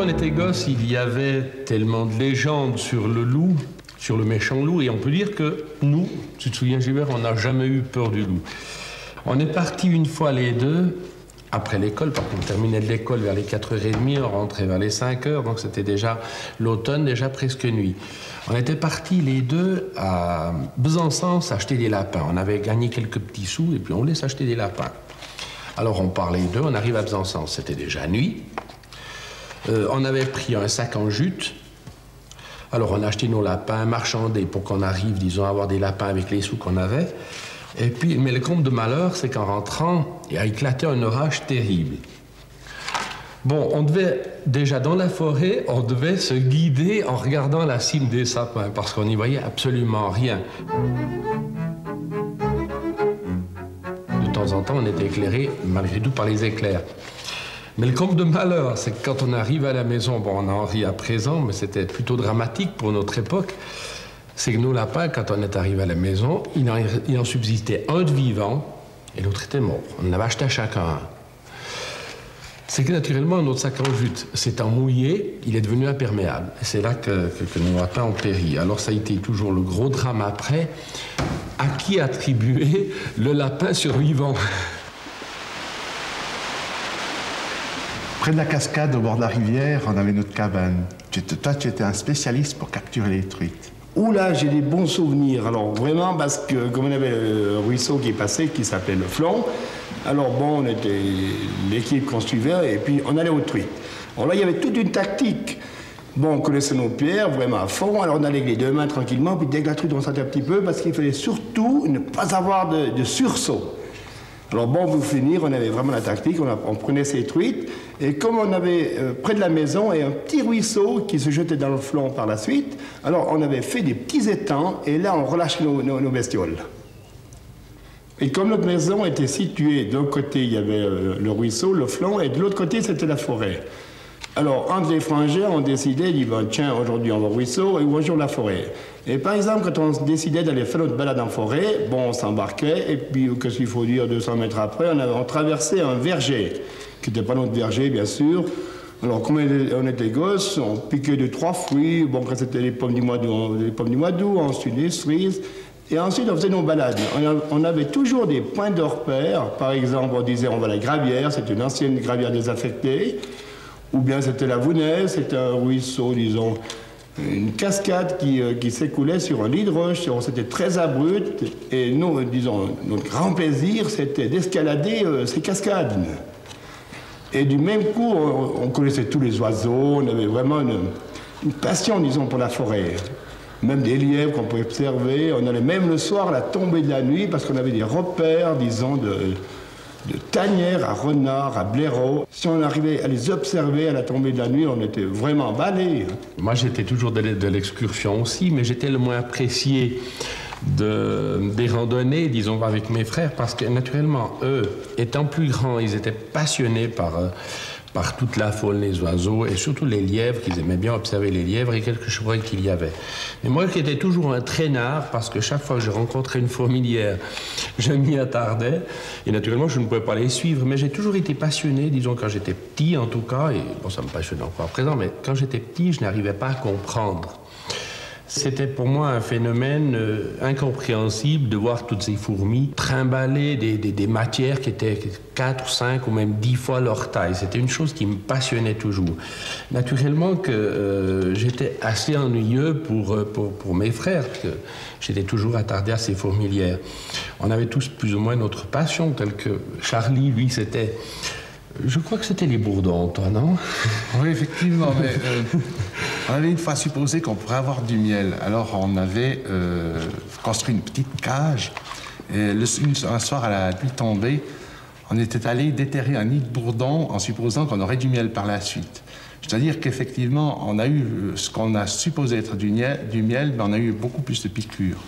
on était gosse, il y avait tellement de légendes sur le loup, sur le méchant loup, et on peut dire que nous, tu te souviens Gilbert, on n'a jamais eu peur du loup. On est partis une fois les deux, après l'école, parce qu'on terminait de l'école vers les 4h30, on rentrait vers les 5h, donc c'était déjà l'automne, déjà presque nuit. On était partis les deux à Besançon s'acheter des lapins. On avait gagné quelques petits sous et puis on voulait s'acheter des lapins. Alors on part les deux, on arrive à Besançon, c'était déjà nuit. On avait pris un sac en jute. Alors on a acheté nos lapins, marchandés pour qu'on arrive, disons, à avoir des lapins avec les sous qu'on avait. Et puis, mais le comble de malheur, c'est qu'en rentrant, il a éclaté un orage terrible. Bon, on devait, déjà dans la forêt, on devait se guider en regardant la cime des sapins, parce qu'on n'y voyait absolument rien. De temps en temps, on était éclairé, malgré tout, par les éclairs. Mais le comble de malheur, c'est que quand on arrive à la maison, bon, on en rit à présent, mais c'était plutôt dramatique pour notre époque, c'est que nos lapins, quand on est arrivé à la maison, il en subsistait un de vivant et l'autre était mort. On en avait acheté à chacun un. C'est que naturellement, notre sac en jute s'étant mouillé, il est devenu imperméable. Et c'est là que nos lapins ont péri. Alors ça a été toujours le gros drame après. À qui attribuer le lapin survivant? Près de la cascade, au bord de la rivière, on avait notre cabane. Toi, tu étais un spécialiste pour capturer les truites. Oula, j'ai des bons souvenirs. Alors vraiment, parce que comme on avait le ruisseau qui est passé, qui s'appelait le Flon, alors bon, on était l'équipe qu'on suivait et puis on allait aux truites. Alors là, il y avait toute une tactique. Bon, on connaissait nos pierres vraiment à fond, alors on allait avec les deux mains tranquillement, puis dès que la truite, on sentait un petit peu, parce qu'il fallait surtout ne pas avoir de sursaut. Alors bon, pour finir, on avait vraiment la tactique, on prenait ces truites, et comme on avait près de la maison et un petit ruisseau qui se jetait dans le Flon par la suite, alors on avait fait des petits étangs, et là on relâchait nos bestioles. Et comme notre maison était située, d'un côté il y avait le ruisseau, le Flon, et de l'autre côté c'était la forêt. Alors, entre les frangins, on décidait, dit, ben, tiens, aujourd'hui on va au ruisseau et aujourd'hui la forêt. Et par exemple, quand on décidait d'aller faire notre balade en forêt, bon, on s'embarquait, et puis, qu'est-ce qu'il faut dire, 200 mètres après, on traversait un verger, qui n'était pas notre verger, bien sûr. Alors, comme on était gosses, on piquait 2-3 fruits, bon, quand c'était les pommes du mois d'août, ensuite les cerises, et ensuite on faisait nos balades. On avait toujours des points de repère, par exemple, on disait, on va à la Gravière, c'est une ancienne gravière désaffectée, ou bien c'était la Vounaise, c'était un ruisseau, disons, une cascade qui s'écoulait sur un lit de roche, c'était très abrupt, et nous, disons, notre grand plaisir, c'était d'escalader ces cascades. Et du même coup, on connaissait tous les oiseaux, on avait vraiment une passion, disons, pour la forêt. Même des lièvres qu'on pouvait observer, on allait même le soir à la tombée de la nuit, parce qu'on avait des repères, disons, de tanières à renards, à blaireaux. Si on arrivait à les observer à la tombée de la nuit, on était vraiment emballés. Moi, j'étais toujours de l'excursion aussi, mais j'étais le moins apprécié des randonnées, disons, avec mes frères, parce que, naturellement, eux, étant plus grands, ils étaient passionnés par toute la faune, les oiseaux, et surtout les lièvres, qu'ils aimaient bien observer les lièvres et quelques chevreuils qu'il y avait. Mais moi, qui étais toujours un traînard, parce que chaque fois que je rencontrais une fourmilière, je m'y attardais, et naturellement, je ne pouvais pas les suivre, mais j'ai toujours été passionné, disons, quand j'étais petit, en tout cas, et bon, ça me passionne encore à présent, mais quand j'étais petit, je n'arrivais pas à comprendre. C'était pour moi un phénomène incompréhensible de voir toutes ces fourmis trimballer des matières qui étaient 4 ou 5 ou même 10 fois leur taille. C'était une chose qui me passionnait toujours. Naturellement que j'étais assez ennuyeux pour mes frères, parce que j'étais toujours attardé à ces fourmilières. On avait tous plus ou moins notre passion, tel que Charlie, lui, c'était... Je crois que c'était les bourdons, toi, non? Oui, effectivement, mais on avait une fois supposé qu'on pourrait avoir du miel. Alors on avait construit une petite cage, et un soir à la nuit tombée, on était allé déterrer un nid de bourdons en supposant qu'on aurait du miel par la suite. C'est-à-dire qu'effectivement, on a eu ce qu'on a supposé être du miel, mais on a eu beaucoup plus de piqûres.